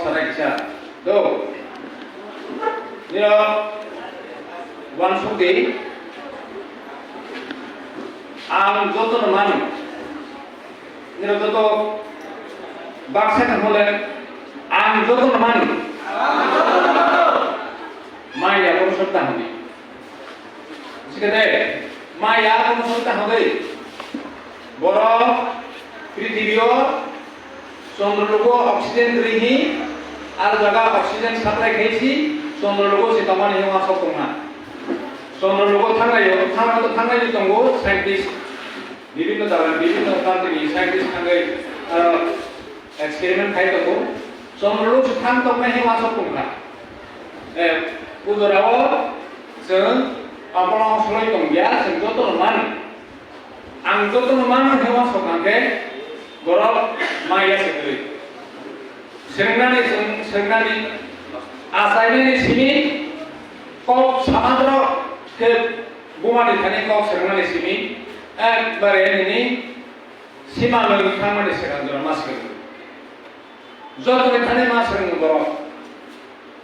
sarai kisah do nilo wan sugi ang joto na manu nilo joto baksa kan hole ang joto na manu maya kono sabta hobe sikade maya kono sabta hobe boro পৃথিবীও চন্দ্রলোক oxygen রিহি আর জায়গা oxygen supply খেয়েছি চন্দ্রলোক সে তামানি হেওয়া সকমা চন্দ্রলোক থাঙ্গাই দঙ্গো scientist বিভিন্ন জায়গায় বিভিন্ন country scientist থাঙ্গাই experiment খাই দঙ্গো চন্দ্রলোক থাং তমনা হেওয়া সকমা উজরাও जों आपनाव सलाय दंगिया जों जतन मान आं जतन मान हेवा सकनाके गरब माया sekali सेंनानै आसायनि सिनि कप सामाद्र के बुमानि थाने कप सेंनानै सिनि एकबारे नि सीमा लों थांनानै सेंनानै मासगोन जतन थाने मासगोन गरब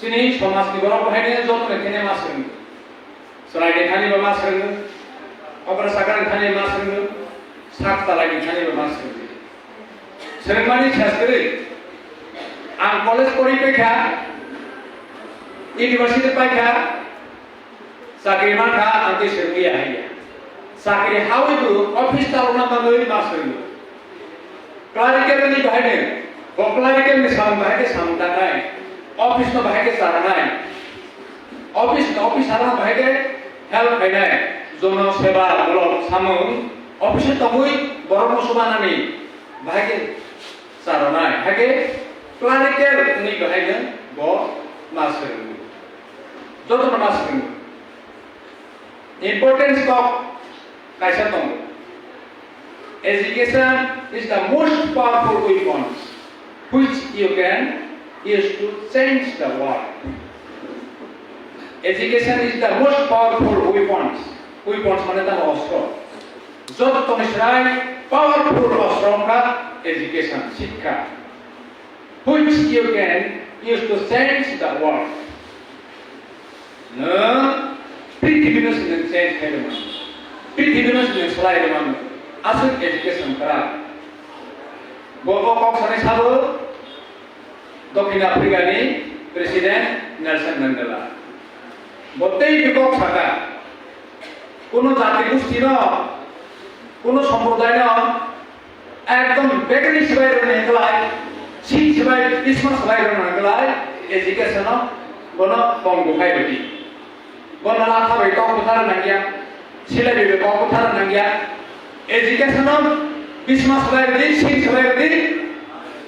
सिनि समाजनि गरब बाहायनो जतन थाने मासगोन सरायनि थाने मासगोन अब्रा सागारनि थाने मासगोन साक तालायनि थाने मासगोन सेरमानि सासकरि आं कलेज परिपेक्षा इउनिभार्सिटी पाइखा साख्रि मानखा आंखौ सोंगिया हाया साख्रि हावैबो अफिस तालुना बाङै मासगोन क्लारिकेलनि बाहायनो क्लारिकेलनि साम बाहायके सामदानाय अफिसनो बाहायके जानाय अफिसारनो बाहायके हेल्प हैनाय जन सेवा ब्लक सामों अफिस तमुई बरम समानानि बाहायके सारनाय हागे क्लारिकेल नि बाहायनो ब मासगोन जतन मासगोन इम्पोर्टेंस ऑफ कायसा दं education is the most powerful weapon which you can use to change the world. Education is the most powerful weapons মানে তার অস্ত্র যত তনিশ্রায় powerful অস্ত্রটা education শিক্ষা which you can use to change the world. No, পৃথিবীর সঙ্গে change করে মান পৃথিবীর সঙ্গে সলাই মান আসল এডুকেশন করা বড় কক সানে সাবো দক্ষিণ আফ্রিকানি প্রেসিডেন্ট নেলসন ম্যান্ডেলা বতেই বিকক থাকা কোন জাতি গোষ্ঠী ন কোন সম্প্রদায় ন একদম বেগনি সেবাই নেগলাই শিখ সেবাই ক্রিসমাস সেবাই নেগলাই এডুকেশন বন বঙ্গ খাইবি বন লাথা বাই কক কথার নাগিয়া সিলাই বিবে কক কথার নাগিয়া এডুকেশন ক্রিসমাস সেবাই দি শিখ সেবাই দি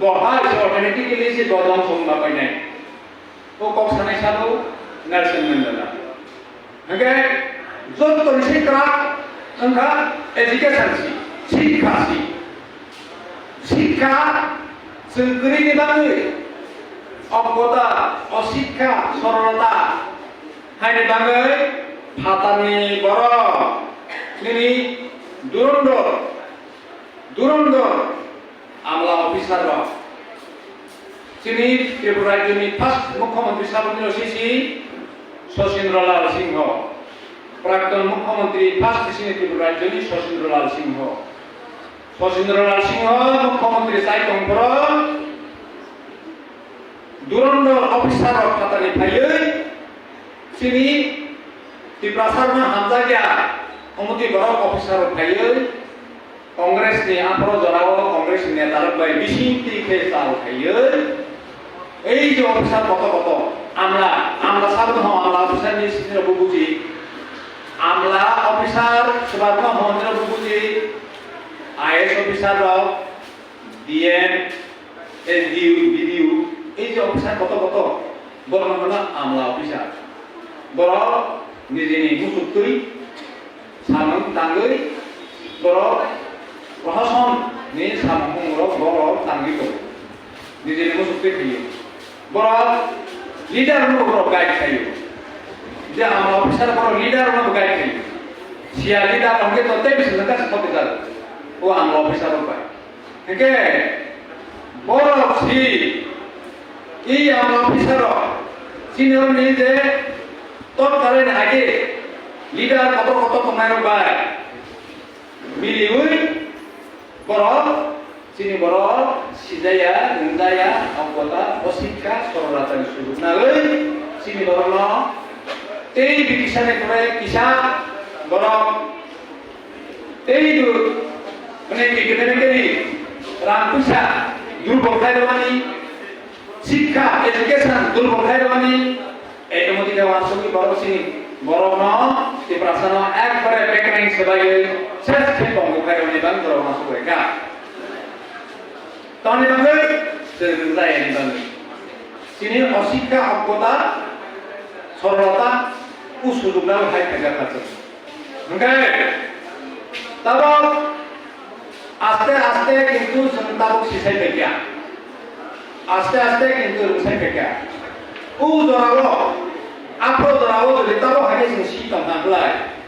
বহাই অটোমেটিক্যালি সে গদম সম্ভব পাই নাই ও কক সানাই সাবো नेलसन मेंडेला हगे जत तोनसे करा अंका एजुकेशन शिक्षा जोंगरि निबाङै अज्ञता अशिक्षा सरलता हायनि बाङै फातानि बर नि दुरन्धर आमला अफिसार चिनी त्रिपुरा राज्यनि फार्स्ट मुख्यमंत्री साबुनि ओसिसि शशीन्द्रलाल सिंह प्राक्तन मुख्यमंत्री फार्स्ट चिनी त्रिपुरा राज्यनि शशीन्द्रलाल सिंह मुख्यमंत्री साइतंपर दुरन्धर अफिसार खातानि फायै चिनी त्रिपुरासारना हानजागिया अमुति बरक अफिसार फायै कांग्रेसनि आफर जराव कांग्रेसनि नेतारबाय बिसिंति खेसाल फायै এই যে অফিসার কত আমরা সাবধান হও আমরা অফিসার নিশ্চিত বুঝি আমরা অফিসার সবার মন্ত্র বুঝি আইএস অফিসার ডিএম এসডিউ বিডিউ এই যে অফিসার কত বড় না আমলা অফিসার বড় নিজেনি মুসুক্তই সামন তাঙ্গই বড় প্রশাসন নি সামন বড় তাঙ্গি করে নিজেনি মুসুক্তই খাইয়ে বড় লিডার বড় গাইড খাইয়ে যে আমরা অফিসার বড় লিডার বড় গাইড খাইয়ে সিয়া লিডার আমাকে ততই বেশি না সত্যি জানো ও আমরা অফিসার পাই ওকে বড় সি ই আমলা অফিসার সিনিয়র নি যে তৎকালীন আগে লিডার কত কত তোমার বাই মিলিউই বড় sini borok sidaya ngendaya anggota osika sorolatan suruh nalai sini borok no tei bikisane kore kisah borok tei itu meneki kenekeni rampusa dulu borkai dewani sikha education dulu borkai dewani mau tidak masuk di borok sini borok no di prasana ekbare background sebagai ses kepong borkai dewani bang borok masuk mereka tahun ini bangga, saya ini bangga. Sini osika anggota sorota usuduklah hai kerja kerja. Mungkin, tapi aste kintu sentabuk sisai kerja. Aste kintu sisai kerja. Dorago, apa dorago jadi tahu hanya sisi tentang pelai.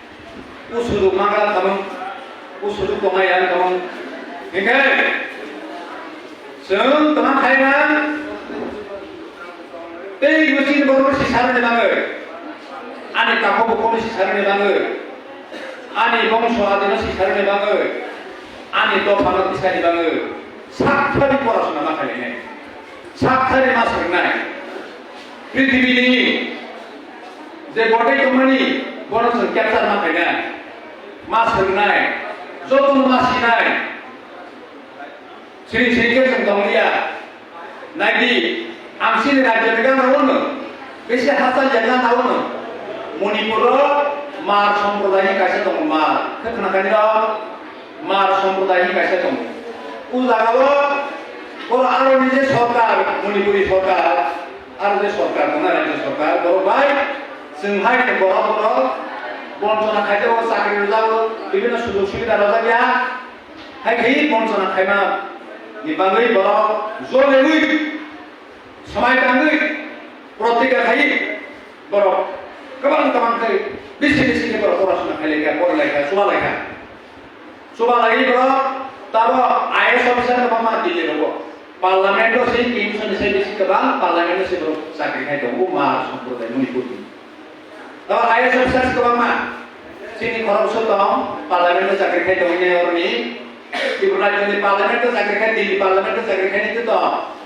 Usuduk mangga kamu, usuduk pemayan kamu. Mungkin. Seng teman kainan, tei mesin baru sisar ni bangga, ane tako buku sisar ni bangga, ane bangsa adina sisar ni bangga, ane to panat sisar ni bangga, sakthari poros nama kalian, sakthari masuk naik, prithibi ini, je body company, boros capture nama kalian, masuk naik, jotun masih naik. Sini ke sentong dia, nagi amsin raja negara tahu bisa hasil jalan tahu Manipur mar sampradaya kaisa tong mar, ketenakan dia mar sampradaya kaisa tong. Ujaga orang aru nije sorkar, Manipuri sorkar, aru nije sorkar, mana nije sorkar, baru baik, senghai ke borok bonsona kaita o sakri ujaga, বিভিন্ন সুযোগ সুবিধা রাজা dia, hai kei bonsona kaima di banggai borok zone lui samai banggai protika khai borok kawan kai bisi ke borok orasna khai leka por leka suba lagi borok tabo IAS officer mama dile robo parlamento sei kimson sei bisi ke bang parlamento sei borok sakri khai dong ma samprodaya Manipur tabo IAS officer ke mama sini korupsi dong parlamento sakri khai dong ini orni di peradilan di parlemen itu sakrikan di parlemen itu sakrikan itu toh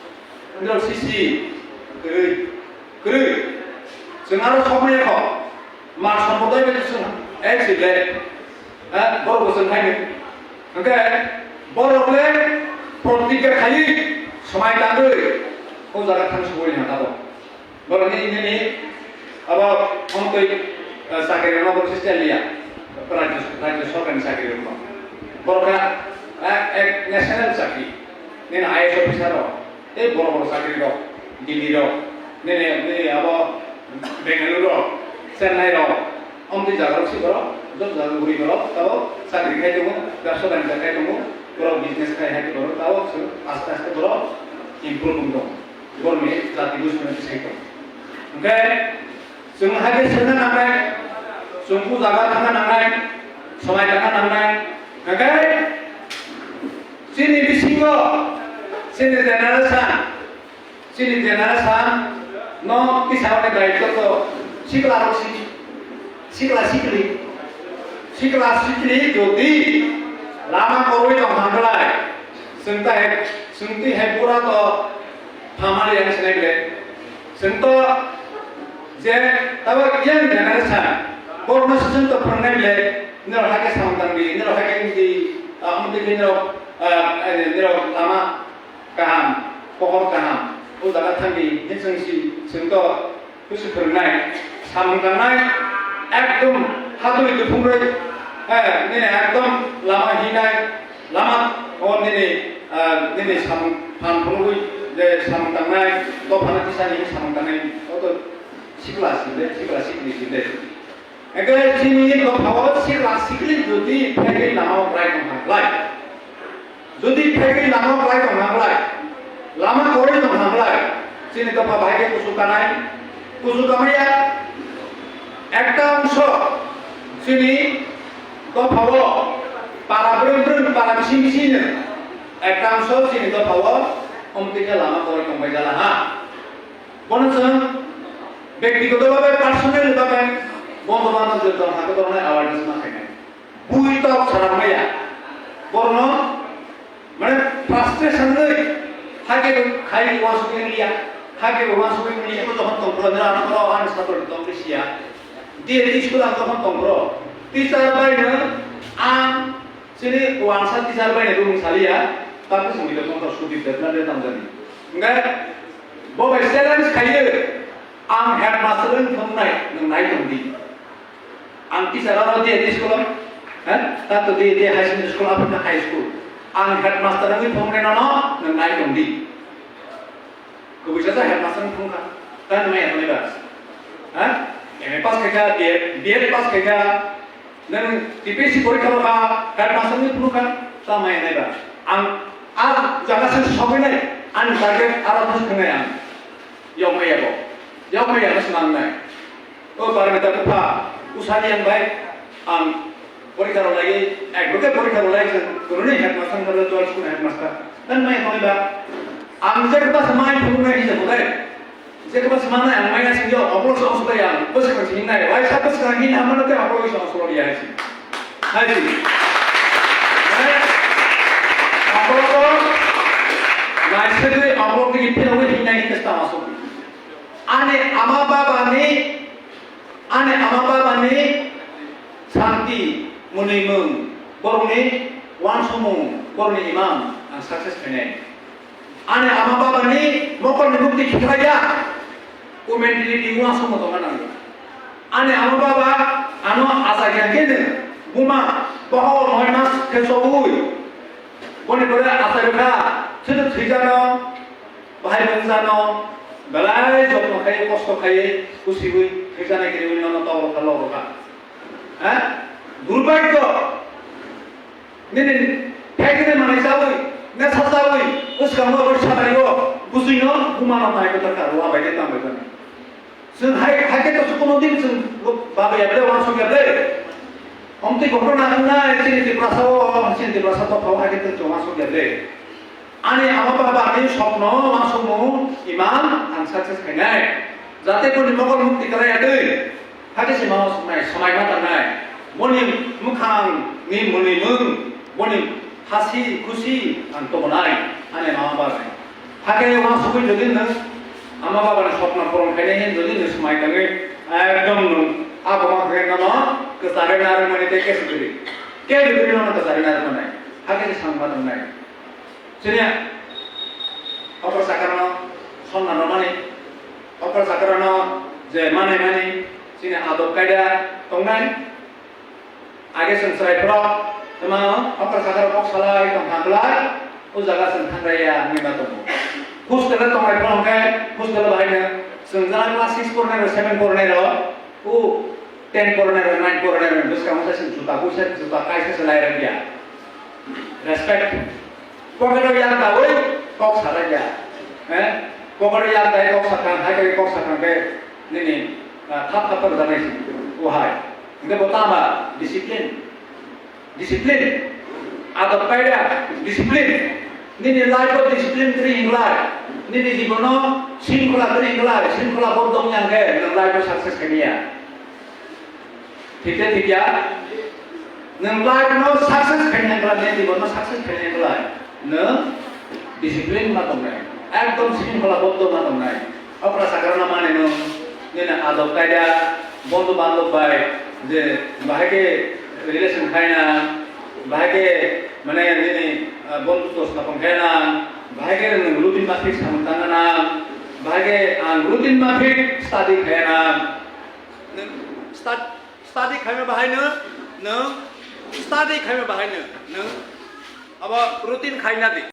menurut sisi kiri sengaruh somnya kok mas samprodaya itu sen sile baru bosan kaya oke baru boleh politik kaya semai tangga kau jangan tang sebolehnya tahu baru ini apa untuk sakrikan apa proses lihat peradilan sorgan sakrikan borga national sakri nene IAS officer boro sakri ro Delhi ro nene abo Bengaluru Chennai ro omti jaga ro siboro job jaga guri ro tao sakri khai demo ব্যবসা বাণিজ্য khai demo boro business khai hai boro tao aste boro improve dong borme jati gusme sai ko oke sung hage sena namai sungku jaga thanga namai samai thanga namai oke sini bisingo sini generation no kisahone daito to sikla jodi lama koroi dong hanglai sungti hai pura to phamari yang senai sento je taba yang generation borno season to pranai le nero hake samtang di nero hake di amde nero lama kaham pokok kaham udah tanggi hensengsi sento kusu pernai samtang ekdom hatu itu pungre ini ekdom lama hinai lama ini sampan pungui je samtang to panatisan ini samtang to siklas sini agar sini to power siklas jadi pakai lama right life যদি ফেকি লামা প্রায় তো নামলাই লামা করে তো নামলাই চিনি তো ভাইকে কুসুকা নাই কুসুকা মাইয়া একটা অংশ চিনি তো ভাব পারা ব্রুন পারা বিসি একটা অংশ চিনি তো ভাব অমতিকে লামা করে কমাই জালা হ্যাঁ বনসং ব্যক্তিগতভাবে পার্সোনাল ভাবে বন্ধু বান্ধবদের জন্য হাতে ধরনের অ্যাওয়ারনেস না থাকে বুই তো ছাড়া মাইয়া বর্ণ মানে ফ্রাস্ট্রেশন নেই থাকে খাই ওয়াসুকে নিয়া থাকে ওয়াসুকে নিয়া তো যখন তন্ত্র না আমরা আন সাতর তন্ত্রিয়া দিয়ে স্কুল তখন তন্ত্র টিচার বাইরে আন sini uangsa tisar bayar rumah salia tapi sembilan kontor sudi deadline dia tamzani enggak bawa challenge kaya ang headmaster pun naik tumdi ang tisar orang dia di sekolah tato dia high school sekolah apa high school ang headmaster pun naik tumdi kebiasaan headmaster pun kan main bebas pas kerja dia pas kerja dan TPC পরীক্ষা বা headmaster পুরোটা সময় নাই বা আর জায়গা শেষ হবে না আন টার্গেট আর অথচ খানে আন ইয়াবো সেমান নাই ও পারমিতা কুফা উসানি আন ভাই পরীক্ষার লাগে একবারে পরীক্ষার লাগে কোনই হেডমাস্টার করে তো স্কুল হেডমাস্টার dan mai হইবা যে কথা সময় পুরো হিসেব করে যে কথা সময় না আমি না সিংহ অবশ্য অবস্থা ইয়ান বসে করছি নাই ওই সাথে সঙ্গে আমাদের অবশ্য অবস্থা দিয়া আছে হাজি অবশ্য নাইসে অবশ্য কি ফেলে হিনাই চেষ্টা আসো আনে আমার বাবা নে শান্তি মুনিমুন বরনি ওয়ান সমু বরনি ইমাম সাকসেস ফেনে ane ama baba ni mokon bukti kaya o mentality wa somo to mana ane ama baba ano asa gene buma baho noy mas ke sobui bone kore asa rekha sedo thijano bhai benzano balai jotno khaye kosto khaye খুশি হই thijana gere oi nono to khalo roka durbagyo nene thekne mane jawoi na sajawoi us kamu harus sadar yo busino kumana mai ko takar wa bai ta mai kan sun hai hake to kono din sun baba ya bele wa so ya bele omti ঘটনা না এসে প্রাসাও আসেন প্রাসা তো খাওয়া হয়ে তো মাসো গেলে আনে আমার বাবা আমি স্বপ্ন মাসমু ইমান আন সাকসেস খাইনাই যাতে কোন মগল মুক্তি করে আদে হাতে সে মাস সময় মাতা নাই মনি মুখাং নি মনি মুং মনি হাসি খুশি আন তো নাই আনে মামা বাবা হাকে ওয়া সবই যদি না আমার বাবার স্বপ্ন পূরণ খাইনে যদি সময় লাগে একদম apa maksudnya nama kesadaran mana itu kayak gitu nama kesadaran mana hanya di sangka mana sini apa sakarana sonna nama ni apa sakarana je mana sini adab kaya tongan agar sensarai pro tema apa sakar kok salah itu hamlai ujaga sentang raya ni batu khusus kalau tongan pro kan khusus kalau bahaya senjalan kelas 6 corner 7 corner oh 10 corner 9 corner terus kamu saya juta kaisa selain dia respect pokoknya yang tahu kok salah ya pokoknya yang tahu kok sakan hai kok sakan ke ini thap berdamai sih wahai ini pertama disiplin atau kaya disiplin ini life disiplin teringlar ini di mana singkula bodong yang ke life sukses kenia ठीक है नों life no success खाने वाला ने जीवन में success खाने वाला न डिसिप्लिन मा तो नहीं एकदम शृंखला बद्ध मा तो नहीं अपना साधारण माने नो ने आदब कायदा बंधु बांधव भाई जे भाई के रिलेशन खाइना भाई के माने ने बंधुत्व स्थापन खाइना भाई के रूटीन माफिक सामंताना भाई के रूटीन माफिक स्टडी खाइना study kami bahayna nang study kami bahayna nang apa rutin khaina di